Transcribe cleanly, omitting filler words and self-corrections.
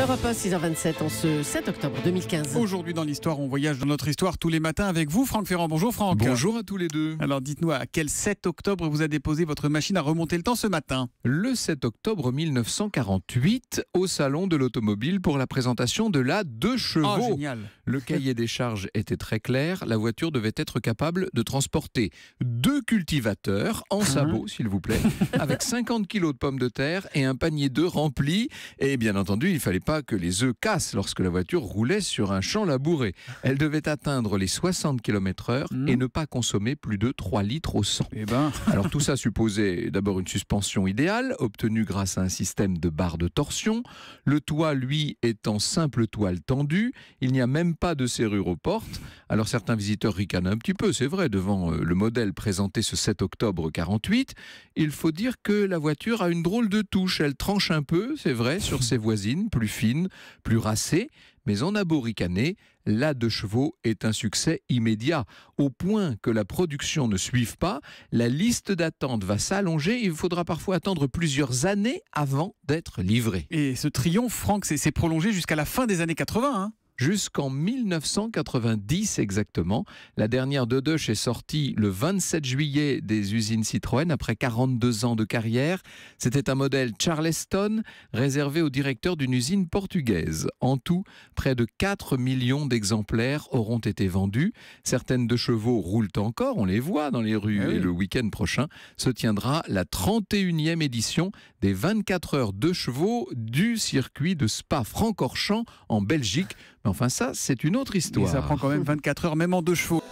Europe 1, 6h27, en ce 7 octobre 2015. Aujourd'hui dans l'histoire, on voyage dans notre histoire tous les matins avec vous, Franck Ferrand. Bonjour Franck. Bonjour à tous les deux. Alors dites-nous, à quel 7 octobre vous a déposé votre machine à remonter le temps ce matin? Le 7 octobre 1948, au Salon de l'Automobile pour la présentation de la 2 chevaux. Oh, génial. Le cahier des charges était très clair. La voiture devait être capable de transporter 2 cultivateurs en sabots, s'il vous plaît, avec 50 kilos de pommes de terre et un panier d'œufs rempli. Et bien entendu, il ne fallait pas que les œufs cassent lorsque la voiture roulait sur un champ labouré. Elle devait atteindre les 60 km/h et ne pas consommer plus de 3 litres au 100. Alors tout ça supposait d'abord une suspension idéale, obtenue grâce à un système de barres de torsion. Le toit, lui, est en simple toile tendue. Il n'y a même pas de serrure aux portes. Alors certains visiteurs ricanent un petit peu, c'est vrai, devant le modèle présenté ce 7 octobre 48. Il faut dire que la voiture a une drôle de touche. Elle tranche un peu, c'est vrai, sur ses voisines, plus fines, plus racées. Mais on a beau ricaner, la 2 chevaux est un succès immédiat. Au point que la production ne suive pas, la liste d'attente va s'allonger et il faudra parfois attendre plusieurs années avant d'être livrée. Et ce triomphe, Franck, s'est prolongé jusqu'à la fin des années 80, hein? Jusqu'en 1990 exactement. La dernière Dodoche est sortie le 27 juillet des usines Citroën après 42 ans de carrière. C'était un modèle Charleston réservé au directeur d'une usine portugaise. En tout, près de 4 millions d'exemplaires auront été vendus. Certaines 2 chevaux roulent encore, on les voit dans les rues. Et le week-end prochain se tiendra la 31e édition des 24 heures 2 chevaux du circuit de Spa-Francorchamps en Belgique. Mais enfin ça, c'est une autre histoire. Et ça prend quand même 24 heures, même en 2 chevaux.